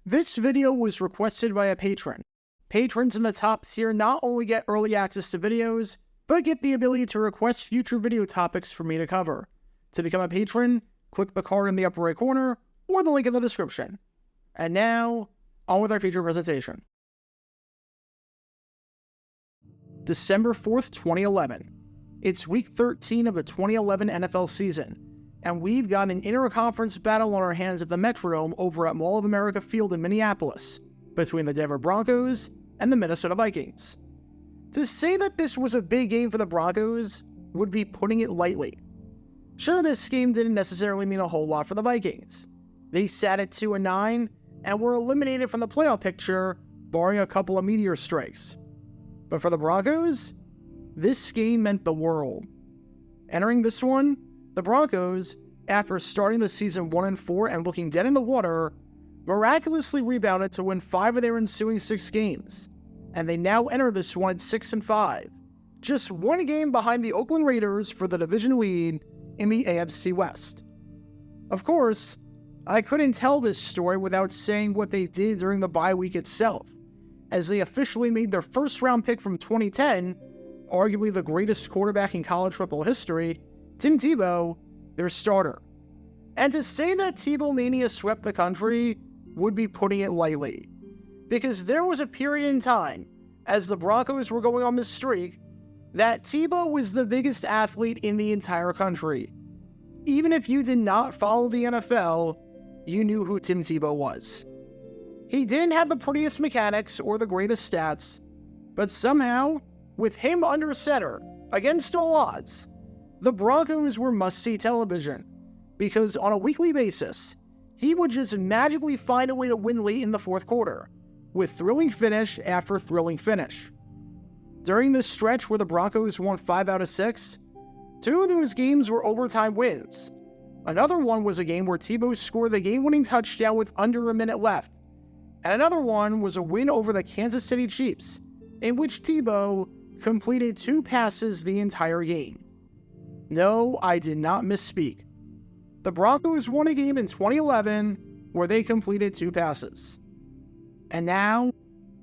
This video was requested by a patron. Patrons in the top tier not only get early access to videos, but get the ability to request future video topics for me to cover. To become a patron, click the card in the upper right corner or the link in the description. And now, on with our feature presentation. December 4th, 2011. It's week 13 of the 2011 NFL season, and we've got an interconference battle on our hands at the Metrodome over at Mall of America Field in Minneapolis, between the Denver Broncos and the Minnesota Vikings. To say that this was a big game for the Broncos would be putting it lightly. Sure, this game didn't necessarily mean a whole lot for the Vikings. They sat at 2-9 and were eliminated from the playoff picture, barring a couple of meteor strikes. But for the Broncos, this game meant the world. Entering this one, the Broncos, after starting the season 1-4 and looking dead in the water, miraculously rebounded to win 5 of their ensuing 6 games, and they now enter this one at 6-5, just one game behind the Oakland Raiders for the division lead in the AFC West. Of course, I couldn't tell this story without saying what they did during the bye week itself, as they officially made their first-round pick from 2010, arguably the greatest quarterback in college football history, Tim Tebow, their starter. And to say that Tebow mania swept the country would be putting it lightly, because there was a period in time, as the Broncos were going on this streak, that Tebow was the biggest athlete in the entire country. Even if you did not follow the NFL, you knew who Tim Tebow was. He didn't have the prettiest mechanics or the greatest stats, but somehow, with him under center, against all odds, the Broncos were must-see television, because on a weekly basis, he would just magically find a way to win late in the fourth quarter, with thrilling finish after thrilling finish. During this stretch where the Broncos won 5 out of 6, 2 of those games were overtime wins. Another one was a game where Tebow scored the game-winning touchdown with under a minute left, and another one was a win over the Kansas City Chiefs, in which Tebow completed 2 passes the entire game. No, I did not misspeak. The Broncos won a game in 2011 where they completed 2 passes. And now,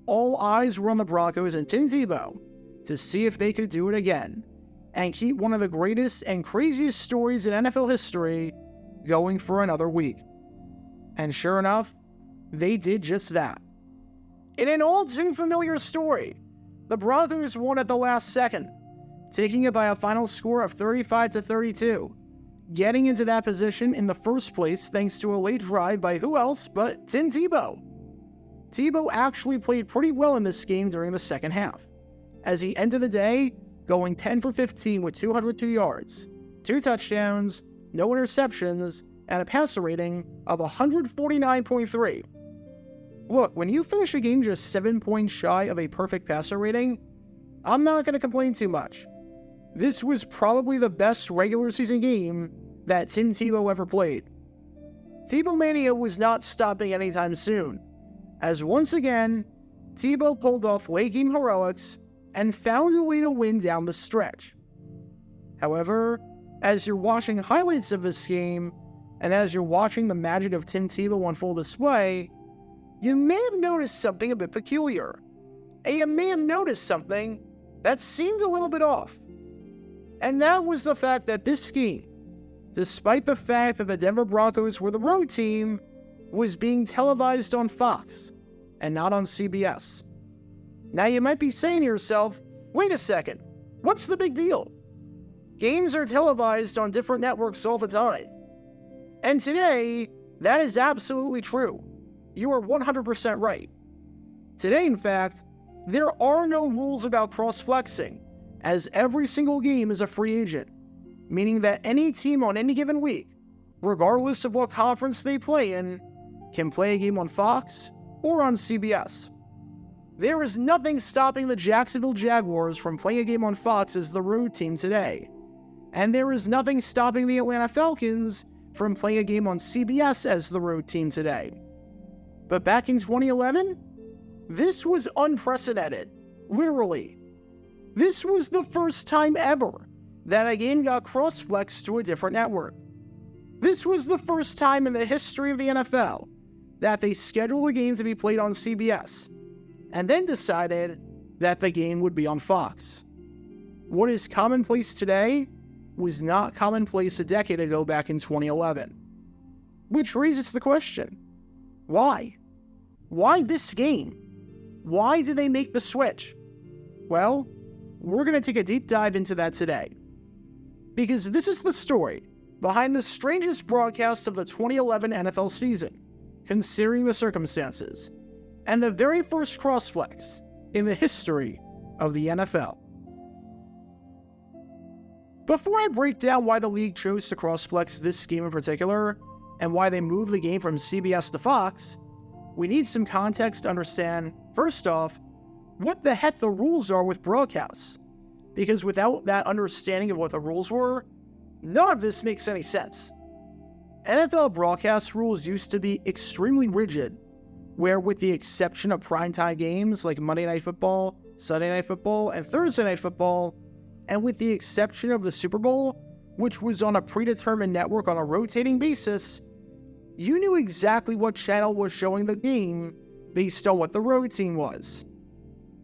all eyes were on the Broncos and Tim Tebow to see if they could do it again and keep one of the greatest and craziest stories in NFL history going for another week. And sure enough, they did just that. In an all too familiar story, the Broncos won at the last second, taking it by a final score of 35-32, getting into that position in the first place thanks to a late drive by who else but Tim Tebow. Tebow actually played pretty well in this game during the second half, as he ended the day going 10 for 15 with 202 yards, 2 touchdowns, no interceptions, and a passer rating of 149.3. Look, when you finish a game just 7 points shy of a perfect passer rating, I'm not going to complain too much. This was probably the best regular season game that Tim Tebow ever played. Tebow Mania was not stopping anytime soon, as once again, Tebow pulled off late game heroics and found a way to win down the stretch. However, as you're watching highlights of this game, and as you're watching the magic of Tim Tebow on full display, you may have noticed something a bit peculiar, and you may have noticed something that seemed a little bit off. And that was the fact that this game, despite the fact that the Denver Broncos were the road team, was being televised on Fox and not on CBS. Now you might be saying to yourself, wait a second, what's the big deal? Games are televised on different networks all the time. And today, that is absolutely true. You are 100% right. Today, in fact, there are no rules about cross-flexing, as every single game is a free agent, meaning that any team on any given week, regardless of what conference they play in, can play a game on Fox or on CBS. There is nothing stopping the Jacksonville Jaguars from playing a game on Fox as the road team today, and there is nothing stopping the Atlanta Falcons from playing a game on CBS as the road team today. But back in 2011, this was unprecedented, literally. This was the first time ever that a game got cross-flexed to a different network. This was the first time in the history of the NFL that they scheduled the game to be played on CBS, and then decided that the game would be on Fox. What is commonplace today was not commonplace a decade ago back in 2011. Which raises the question, why? Why this game? Why did they make the switch? Well, we're going to take a deep dive into that today. Because this is the story behind the strangest broadcast of the 2011 NFL season, considering the circumstances, and the very first crossflex in the history of the NFL. Before I break down why the league chose to crossflex this game in particular, and why they moved the game from CBS to Fox, we need some context to understand, first off, what the heck the rules are with broadcasts. Because without that understanding of what the rules were, none of this makes any sense. NFL broadcast rules used to be extremely rigid, where with the exception of primetime games like Monday Night Football, Sunday Night Football, and Thursday Night Football, and with the exception of the Super Bowl, which was on a predetermined network on a rotating basis, you knew exactly what channel was showing the game based on what the road team was.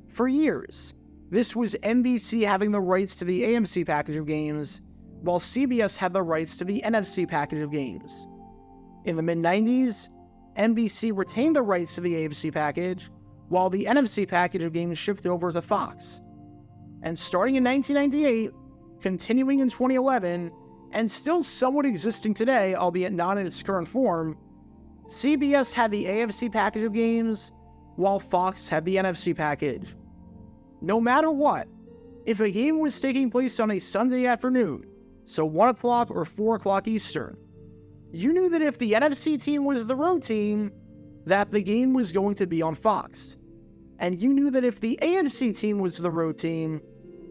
For years, this was NBC having the rights to the AMC package of games, while CBS had the rights to the NFC package of games. In the mid-90s, NBC retained the rights to the AMC package, while the NFC package of games shifted over to Fox. And starting in 1998, continuing in 2011, and still somewhat existing today, albeit not in its current form, CBS had the AFC package of games, while Fox had the NFC package. No matter what, if a game was taking place on a Sunday afternoon, so 1 o'clock or 4 o'clock Eastern, you knew that if the NFC team was the road team, that the game was going to be on Fox. And you knew that if the AFC team was the road team,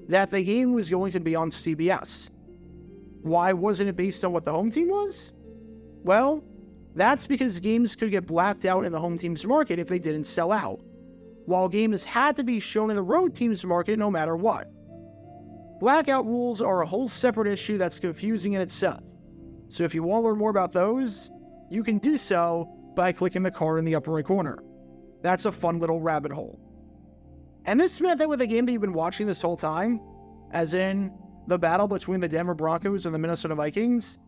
that the game was going to be on CBS. Why wasn't it based on what the home team was? Well, that's because games could get blacked out in the home team's market if they didn't sell out, while games had to be shown in the road team's market no matter what. Blackout rules are a whole separate issue that's confusing in itself, so if you want to learn more about those, you can do so by clicking the card in the upper right corner. That's a fun little rabbit hole. And this meant that with a game that you've been watching this whole time, as in the battle between the Denver Broncos and the Minnesota Vikings,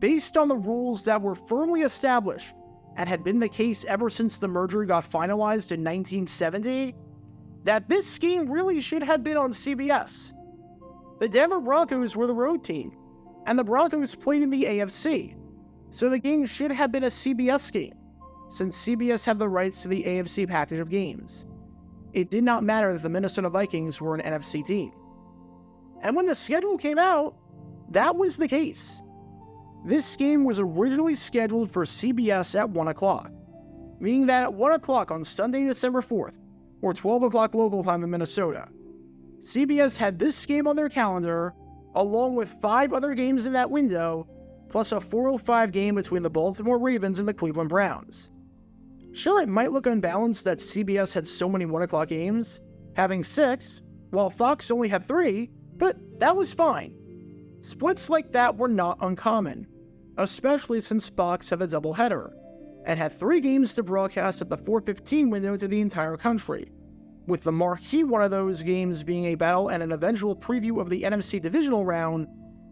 based on the rules that were firmly established and had been the case ever since the merger got finalized in 1970, that this game really should have been on CBS. The Denver Broncos were the road team, and the Broncos played in the AFC, so the game should have been a CBS game, since CBS had the rights to the AFC package of games. It did not matter that the Minnesota Vikings were an NFC team. And when the schedule came out, that was the case. This game was originally scheduled for CBS at 1 o'clock, meaning that at 1 o'clock on Sunday, December 4th, or 12 o'clock local time in Minnesota, CBS had this game on their calendar, along with 5 other games in that window, plus a 4:05 game between the Baltimore Ravens and the Cleveland Browns. Sure, it might look unbalanced that CBS had so many 1 o'clock games, having 6, while Fox only had 3, but that was fine. Splits like that were not uncommon, especially since Fox had a doubleheader, and had 3 games to broadcast at the 4:15 window to the entire country, with the marquee one of those games being a battle and an eventual preview of the NFC divisional round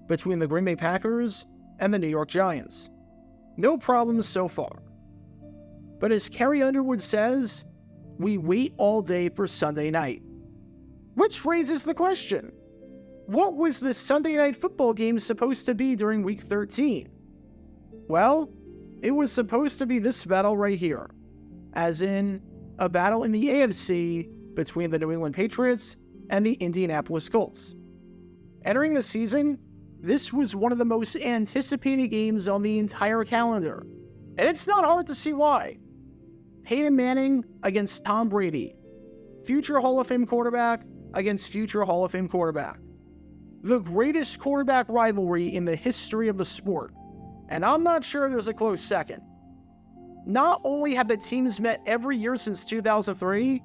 between the Green Bay Packers and the New York Giants. No problems so far. But as Carrie Underwood says, we wait all day for Sunday night. Which raises the question, what was this Sunday night football game supposed to be during Week 13? Well, it was supposed to be this battle right here, as in a battle in the AFC between the New England Patriots and the Indianapolis Colts. Entering the season, this was one of the most anticipated games on the entire calendar, and it's not hard to see why. Peyton Manning against Tom Brady, future Hall of Fame quarterback against future Hall of Fame quarterback. The greatest quarterback rivalry in the history of the sport, and I'm not sure there's a close second. Not only have the teams met every year since 2003,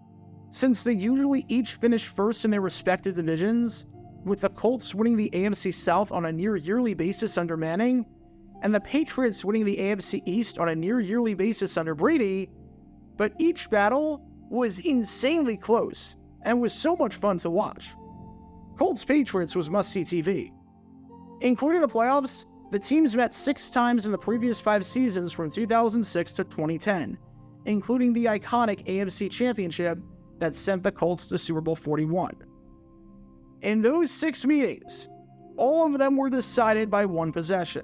since they usually each finished first in their respective divisions, with the Colts winning the AFC South on a near yearly basis under Manning, and the Patriots winning the AFC East on a near-yearly basis under Brady, but each battle was insanely close and was so much fun to watch. Colts-Patriots was must-see TV. Including the playoffs, the teams met 6 times in the previous 5 seasons from 2006 to 2010, including the iconic AFC Championship that sent the Colts to Super Bowl 41. In those 6 meetings, all of them were decided by one possession.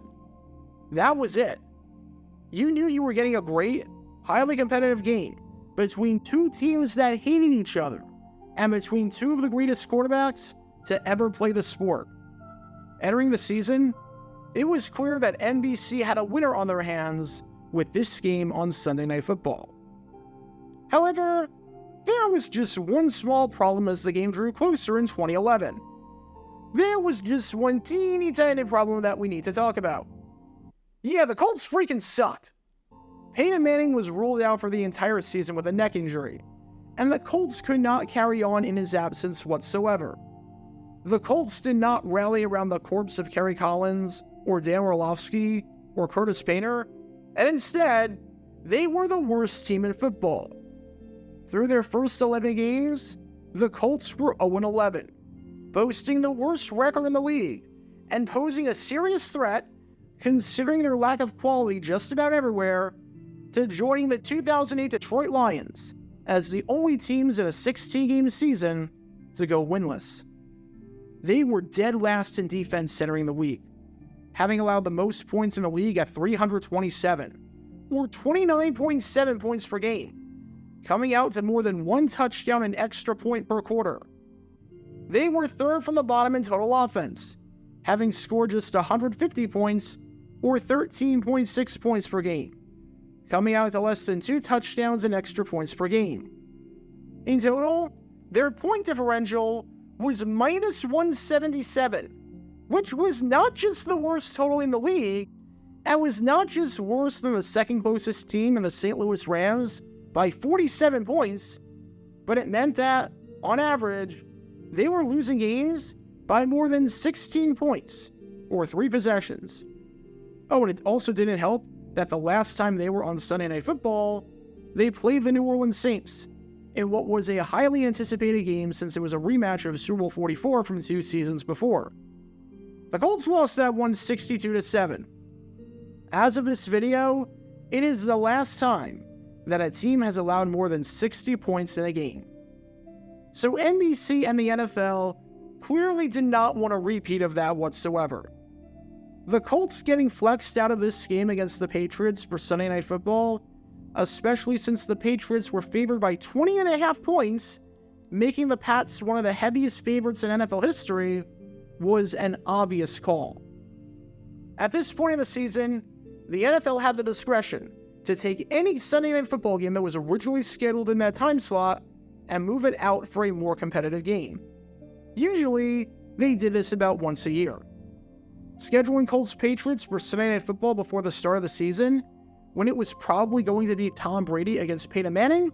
That was it. You knew you were getting a great, highly competitive game between 2 teams that hated each other, and between 2 of the greatest quarterbacks to ever play the sport. Entering the season, it was clear that NBC had a winner on their hands with this game on Sunday Night Football. However, there was just one small problem as the game drew closer in 2011. There was just one teeny tiny problem that we need to talk about. Yeah, the Colts freaking sucked. Peyton Manning was ruled out for the entire season with a neck injury, and the Colts could not carry on in his absence whatsoever. The Colts did not rally around the corpse of Kerry Collins, or Dan Orlovsky, or Curtis Painter, and instead, they were the worst team in football. Through their first 11 games, the Colts were 0-11, boasting the worst record in the league, and posing a serious threat, considering their lack of quality just about everywhere, to joining the 2008 Detroit Lions as the only teams in a 16-game season to go winless. They were dead last in defense entering the week, having allowed the most points in the league at 327, or 29.7 points per game, coming out to more than 1 touchdown and extra point per quarter. They were third from the bottom in total offense, having scored just 150 points, or 13.6 points per game, coming out to less than 2 touchdowns and extra points per game. In total, their point differential was minus 177, which was not just the worst total in the league, and was not just worse than the second closest team in the St. Louis Rams by 47 points, but it meant that, on average, they were losing games by more than 16 points, or 3 possessions. Oh, and it also didn't help that the last time they were on Sunday Night Football, they played the New Orleans Saints in what was a highly anticipated game since it was a rematch of Super Bowl 44 from 2 seasons before. The Colts lost that one 62-7. As of this video, it is the last time that a team has allowed more than 60 points in a game. So NBC and the NFL clearly did not want a repeat of that whatsoever. The Colts getting flexed out of this game against the Patriots for Sunday Night Football, especially since the Patriots were favored by 20.5 points, making the Pats one of the heaviest favorites in NFL history, was an obvious call. At this point in the season, the NFL had the discretion to take any Sunday Night Football game that was originally scheduled in that time slot and move it out for a more competitive game. Usually, they did this about once a year. Scheduling Colts-Patriots for Sunday Night Football before the start of the season, when it was probably going to be Tom Brady against Peyton Manning,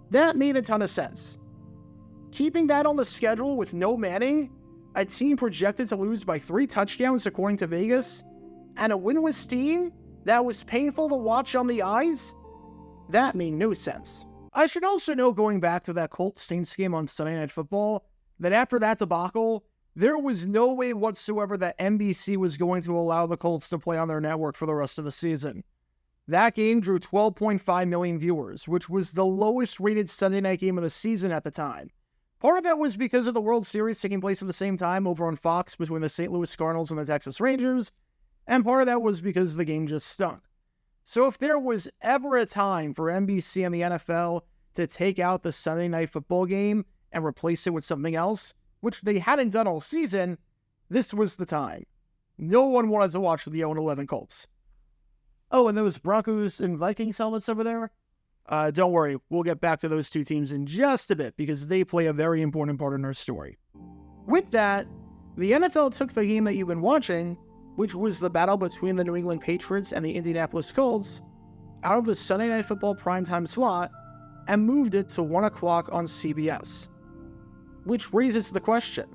that made a ton of sense. Keeping that on the schedule with no Manning, a team projected to lose by 3 touchdowns according to Vegas, and a winless team that was painful to watch on the eyes, that made no sense. I should also note, going back to that Colts-Saints game on Sunday Night Football, that after that debacle, there was no way whatsoever that NBC was going to allow the Colts to play on their network for the rest of the season. That game drew 12.5 million viewers, which was the lowest rated Sunday night game of the season at the time. Part of that was because of the World Series taking place at the same time over on Fox between the St. Louis Cardinals and the Texas Rangers, and part of that was because the game just stunk. So if there was ever a time for NBC and the NFL to take out the Sunday Night Football game and replace it with something else, which they hadn't done all season, this was the time. No one wanted to watch the 0-11 Colts. Oh, and those Broncos and Vikings helmets over there? Don't worry, we'll get back to those 2 teams in just a bit because they play a very important part in our story. With that, the NFL took the game that you've been watching, which was the battle between the New England Patriots and the Indianapolis Colts, out of the Sunday Night Football primetime slot and moved it to 1 o'clock on CBS. Which raises the question,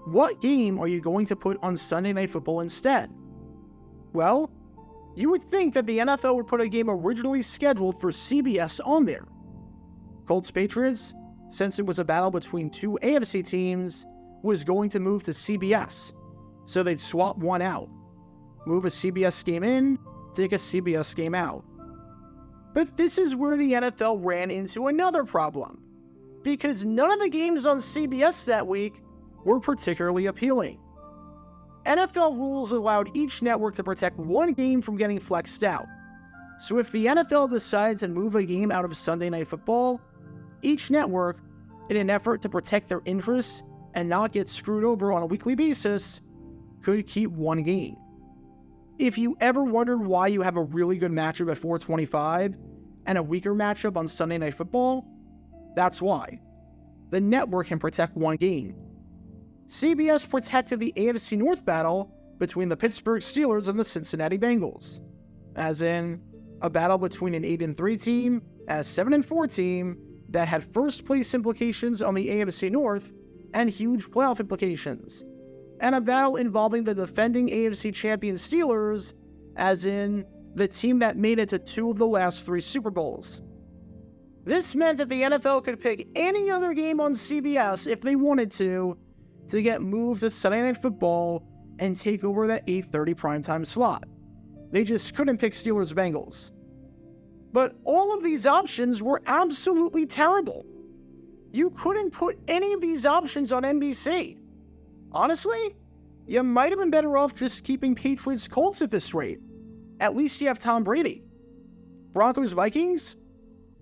what game are you going to put on Sunday Night Football instead? Well, you would think that the NFL would put a game originally scheduled for CBS on there. Colts-Patriots, since it was a battle between two AFC teams, was going to move to CBS, so they'd swap one out. Move a CBS game in, take a CBS game out. But this is where the NFL ran into another problem, because none of the games on CBS that week were particularly appealing. NFL rules allowed each network to protect one game from getting flexed out. So if the NFL decided to move a game out of Sunday Night Football, each network, in an effort to protect their interests and not get screwed over on a weekly basis, could keep one game. If you ever wondered why you have a really good matchup at 425 and a weaker matchup on Sunday Night Football, that's why. The network can protect one game. CBS protected the AFC North battle between the Pittsburgh Steelers and the Cincinnati Bengals, as in a battle between an 8-3 team and a 7-4 team that had first-place implications on the AFC North and huge playoff implications, and a battle involving the defending AFC champion Steelers, as in the team that made it to 2 of the last 3 Super Bowls. This meant that the NFL could pick any other game on CBS if they wanted to get moved to Sunday Night Football and take over that 8:30 primetime slot. They just couldn't pick Steelers-Bengals. But all of these options were absolutely terrible. You couldn't put any of these options on NBC. Honestly, you might have been better off just keeping Patriots-Colts at this rate. At least you have Tom Brady. Broncos Vikings?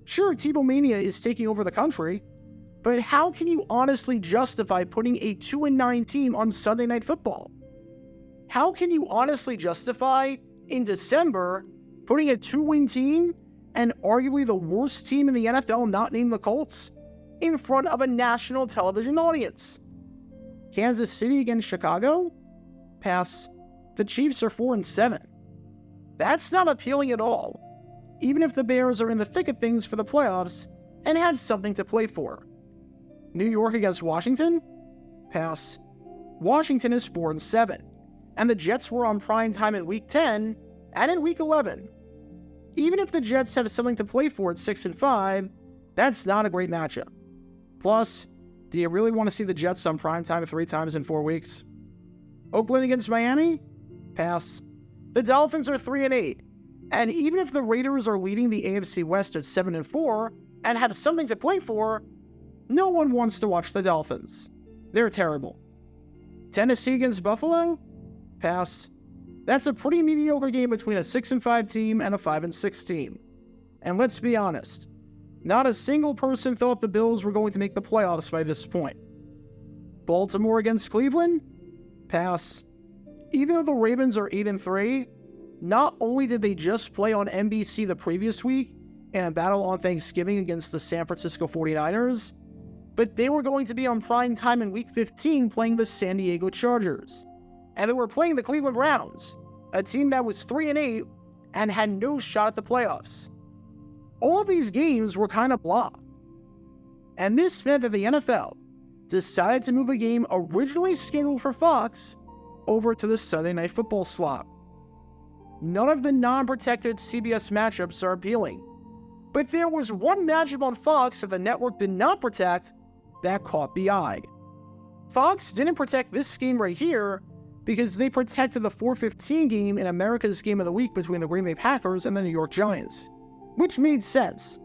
Sure, Tebow Mania is taking over the country, but how can you honestly justify putting a 2-9 team on Sunday Night Football? How can you honestly justify, in December, putting a 2-win team and arguably the worst team in the NFL not named the Colts in front of a national television audience? Kansas City against Chicago? Pass. The Chiefs are 4-7. That's not appealing at all, even if the Bears are in the thick of things for the playoffs and have something to play for. New York against Washington? Pass. Washington is 4-7, and the Jets were on prime time in Week 10 and in Week 11. Even if the Jets have something to play for at 6-5, that's not a great matchup. Plus, do you really want to see the Jets on prime time 3 times in 4 weeks? Oakland against Miami? Pass. The Dolphins are 3-8, and even if the Raiders are leading the AFC West at 7-4 and have something to play for, no one wants to watch the Dolphins. They're terrible. Tennessee against Buffalo? Pass. That's a pretty mediocre game between a 6-5 team and a 5-6 team. And let's be honest, not a single person thought the Bills were going to make the playoffs by this point. Baltimore against Cleveland? Pass. Even though the Ravens are 8-3, not only did they just play on NBC the previous week in a battle on Thanksgiving against the San Francisco 49ers, but they were going to be on prime time in Week 15 playing the San Diego Chargers. And they were playing the Cleveland Browns, a team that was 3-8 and had no shot at the playoffs. All of these games were kind of blah. And this meant that the NFL decided to move a game originally scheduled for Fox over to the Sunday Night Football slot. None of the non-protected CBS matchups are appealing, but there was one matchup on Fox that the network did not protect that caught the eye. Fox didn't protect this game right here because they protected the 4:15 game in America's Game of the Week between the Green Bay Packers and the New York Giants, which made sense.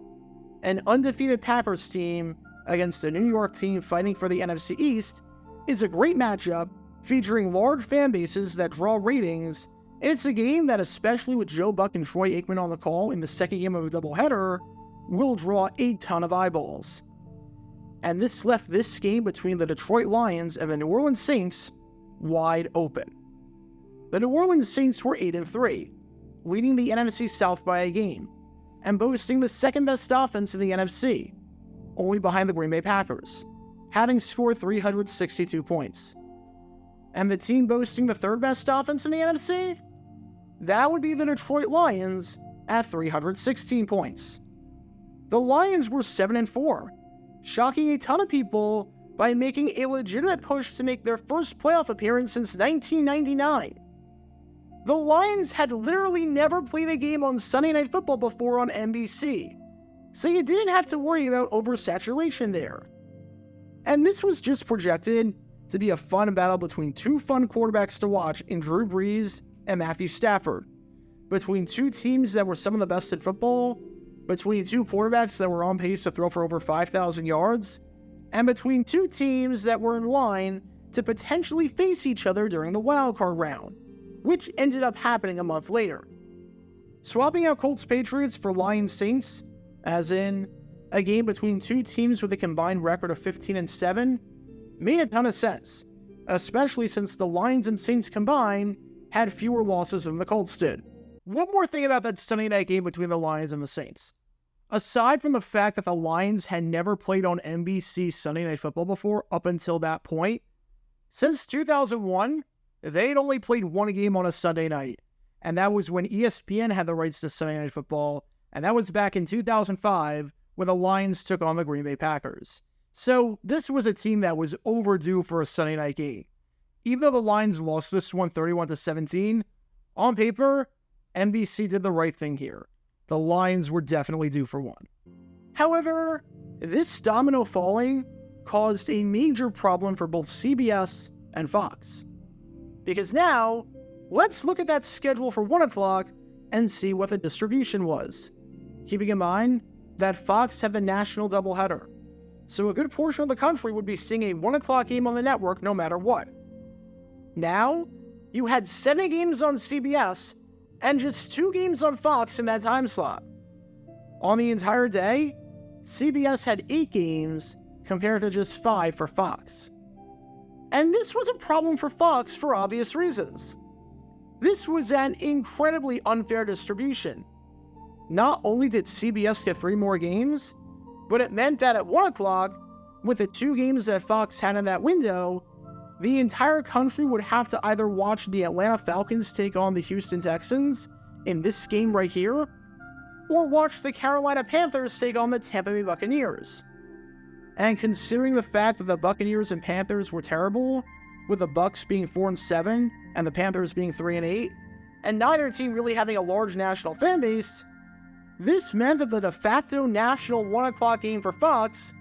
An undefeated Packers team against a New York team fighting for the NFC East is a great matchup featuring large fan bases that draw ratings, and it's a game that, especially with Joe Buck and Troy Aikman on the call in the second game of a doubleheader, will draw a ton of eyeballs. And this left this game between the Detroit Lions and the New Orleans Saints wide open. The New Orleans Saints were 8-3, leading the NFC South by a game, and boasting the second-best offense in the NFC, only behind the Green Bay Packers, having scored 362 points. And the team boasting the third-best offense in the NFC? That would be the Detroit Lions at 316 points. The Lions were 7-4, shocking a ton of people by making a legitimate push to make their first playoff appearance since 1999. The Lions had literally never played a game on Sunday Night Football before on NBC, so you didn't have to worry about oversaturation there. And this was just projected to be a fun battle between two fun quarterbacks to watch in Drew Brees and Matthew Stafford, between two teams that were some of the best in football, between two quarterbacks that were on pace to throw for over 5,000 yards, and between two teams that were in line to potentially face each other during the wildcard round, which ended up happening a month later. Swapping out Colts-Patriots for Lions-Saints, as in a game between two teams with a combined record of 15-7, made a ton of sense, especially since the Lions and Saints combined had fewer losses than the Colts did. One more thing about that Sunday night game between the Lions and the Saints. Aside from the fact that the Lions had never played on NBC Sunday Night Football before up until that point, since 2001, they'd only played one game on a Sunday night, and that was when ESPN had the rights to Sunday Night Football, and that was back in 2005 when the Lions took on the Green Bay Packers. So this was a team that was overdue for a Sunday night game. Even though the Lions lost this one 31-17, on paper, NBC did the right thing here. The Lions were definitely due for one. However, this domino falling caused a major problem for both CBS and Fox. Because now, let's look at that schedule for 1 o'clock and see what the distribution was. Keeping in mind that Fox had the national doubleheader, so a good portion of the country would be seeing a 1 o'clock game on the network no matter what. Now, you had 7 games on CBS and just 2 games on Fox in that time slot. On the entire day, CBS had 8 games compared to just 5 for Fox. And this was a problem for Fox for obvious reasons. This was an incredibly unfair distribution. Not only did CBS get 3 more games, but it meant that at 1 o'clock, with the 2 games that Fox had in that window, the entire country would have to either watch the Atlanta Falcons take on the Houston Texans in this game right here, or watch the Carolina Panthers take on the Tampa Bay Buccaneers. And considering the fact that the Buccaneers and Panthers were terrible, with the Bucs being 4-7 and the Panthers being 3-8, and neither team really having a large national fan base, this meant that the de facto national 1 o'clock game for Fox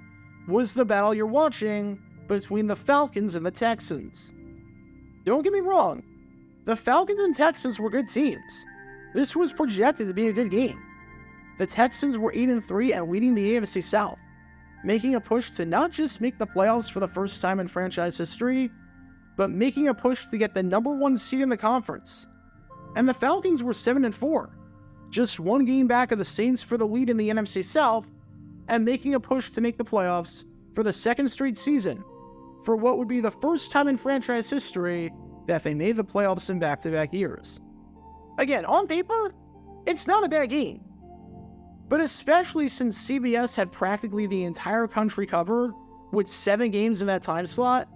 was the battle you're watching between the Falcons and the Texans. Don't get me wrong, the Falcons and Texans were good teams. This was projected to be a good game. The Texans were 8-3 and leading the AFC South, making a push to not just make the playoffs for the first time in franchise history, but making a push to get the number 1 seed in the conference. And the Falcons were 7-4, just 1 game back of the Saints for the lead in the NFC South, and making a push to make the playoffs for the 2nd straight season, for what would be the first time in franchise history that they made the playoffs in back-to-back years. Again, on paper, it's not a bad game. But especially since CBS had practically the entire country covered with 7 games in that time slot,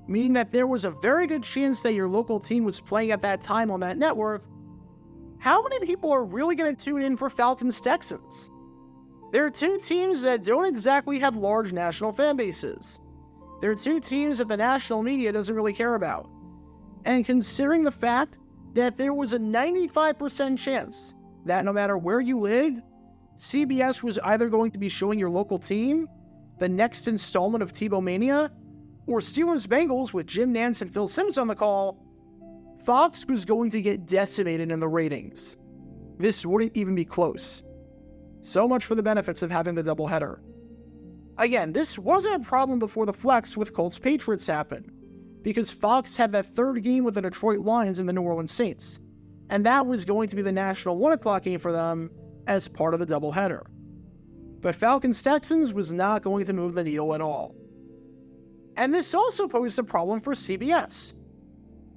meaning that there was a very good chance that your local team was playing at that time on that network, how many people are really going to tune in for Falcons-Texans? There are 2 teams that don't exactly have large national fan bases. There are 2 teams that the national media doesn't really care about. And considering the fact that there was a 95% chance that no matter where you lived, CBS was either going to be showing your local team the next installment of Tebow Mania, or Steelers-Bengals with Jim Nantz and Phil Simms on the call, Fox was going to get decimated in the ratings. This wouldn't even be close. So much for the benefits of having the doubleheader. Again, this wasn't a problem before the flex with Colts-Patriots happened, because Fox had that 3rd game with the Detroit Lions and the New Orleans Saints, and that was going to be the national 1 o'clock game for them as part of the doubleheader. But Falcons-Texans was not going to move the needle at all. And this also posed a problem for CBS.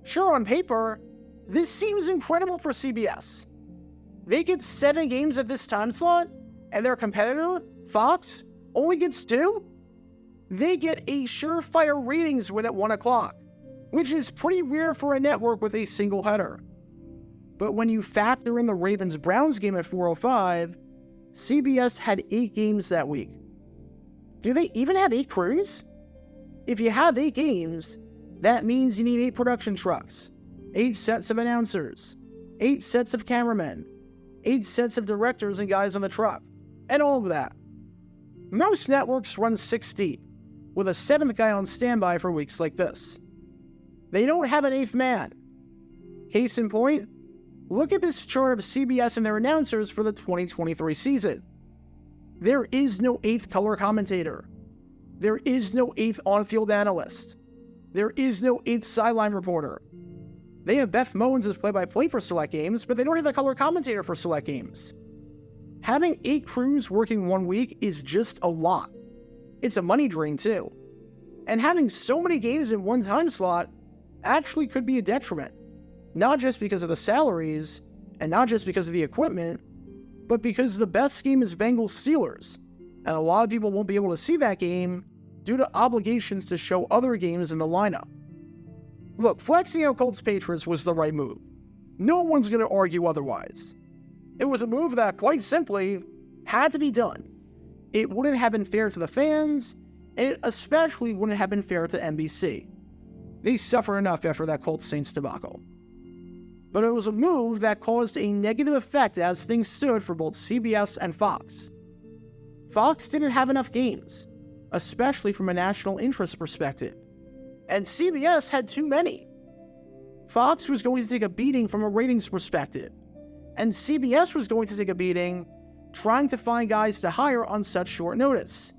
Sure, on paper, this seems incredible for CBS. They get 7 games at this time slot, and their competitor, Fox, only gets 2? They get a surefire ratings win at 1 o'clock, which is pretty rare for a network with a single header. But when you factor in the Ravens-Browns game at 4:05, CBS had 8 games that week. Do they even have 8 crews? If you have 8 games, that means you need 8 production trucks, 8 sets of announcers, 8 sets of cameramen, 8 sets of directors and guys on the truck, and all of that. Most networks run 6 deep, with a 7th guy on standby for weeks like this. They don't have an 8th man. Case in point, look at this chart of CBS and their announcers for the 2023 season. There is no 8th color commentator. There is no 8th on-field analyst. There is no 8th sideline reporter. They have Beth Mowins as play-by-play for select games, but they don't have a color commentator for select games. Having 8 crews working one week is just a lot. It's a money drain too. And having so many games in one time slot actually could be a detriment. Not just because of the salaries, and not just because of the equipment, but because the best game is Bengals-Steelers, and a lot of people won't be able to see that game due to obligations to show other games in the lineup. Look, flexing out Colts-Patriots was the right move. No one's going to argue otherwise. It was a move that, quite simply, had to be done. It wouldn't have been fair to the fans, and it especially wouldn't have been fair to NBC. They suffered enough after that Colts-Saints debacle. But it was a move that caused a negative effect as things stood for both CBS and Fox. Fox didn't have enough games, especially from a national interest perspective, and CBS had too many. Fox was going to take a beating from a ratings perspective, and CBS was going to take a beating trying to find guys to hire on such short notice.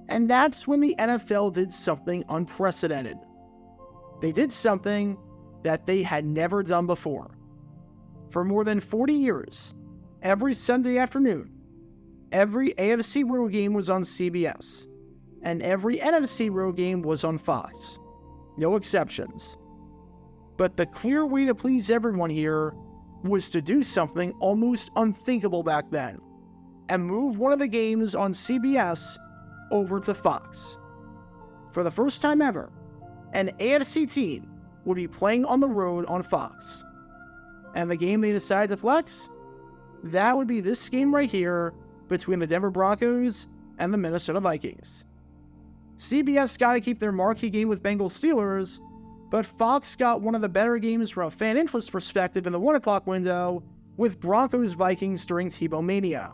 And that's when the NFL did something unprecedented. They did something that they had never done before. For more than 40 years, every Sunday afternoon, every AFC road game was on CBS, and every NFC road game was on Fox. No exceptions. But the clear way to please everyone here was to do something almost unthinkable back then, and move one of the games on CBS over to Fox. For the first time ever, an AFC team would be playing on the road on Fox. And the game they decided to flex? That would be this game right here between the Denver Broncos and the Minnesota Vikings. CBS got to keep their marquee game with Bengals-Steelers, but Fox got one of the better games from a fan interest perspective in the 1 o'clock window with Broncos Vikings during Tebow Mania,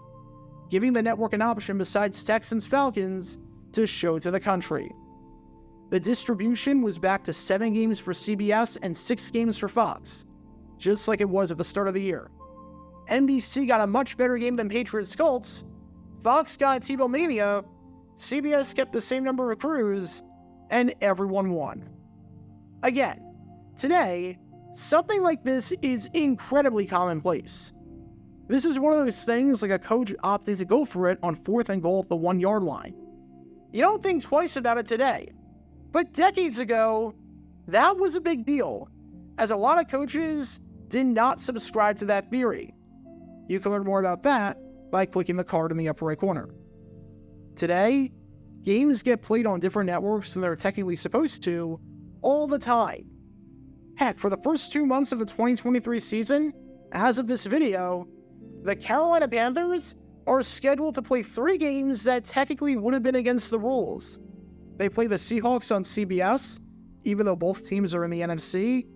giving the network an option besides Texans-Falcons to show to the country. The distribution was back to 7 games for CBS and 6 games for Fox, just like it was at the start of the year. NBC got a much better game than Patriots-Colts, Fox got Tebow Mania, CBS kept the same number of crews, and everyone won. Again, today, something like this is incredibly commonplace. This is one of those things like a coach opting to go for it on 4th and goal at the 1-yard line. You don't think twice about it today. But decades ago, that was a big deal, as a lot of coaches did not subscribe to that theory. You can learn more about that by clicking the card in the upper right corner. Today, games get played on different networks than they're technically supposed to all the time. Heck, for the first 2 months of the 2023 season, as of this video, the Carolina Panthers are scheduled to play 3 games that technically would have been against the rules. They play the Seahawks on CBS, even though both teams are in the NFC.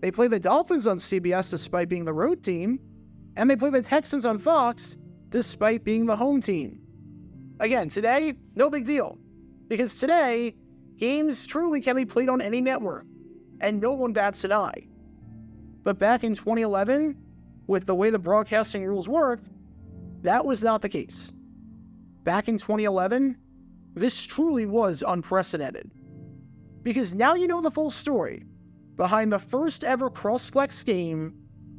They play the Dolphins on CBS despite being the road team. And they play the Texans on Fox despite being the home team. Again, today, no big deal. Because today, games truly can be played on any network, and no one bats an eye. But back in 2011, with the way the broadcasting rules worked, that was not the case. Back in 2011, this truly was unprecedented. Because now you know the full story behind the first ever cross-flex game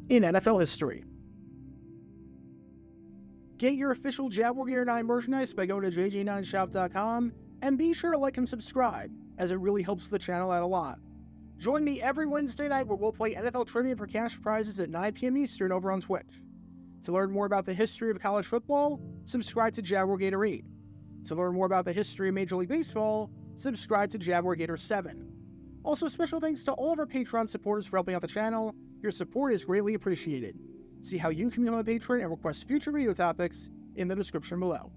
in NFL history. Get your official Jaguar Gear 9 merchandise by going to jj9shop.com, and be sure to like and subscribe, as it really helps the channel out a lot. Join me every Wednesday night where we'll play NFL trivia for cash prizes at 9 p.m. Eastern over on Twitch. To learn more about the history of college football, subscribe to Jaguar Gator 8. To learn more about the history of Major League Baseball, subscribe to Jaguar Gator 7. Also, special thanks to all of our Patreon supporters for helping out the channel. Your support is greatly appreciated. See how you can become a patron and request future video topics in the description below.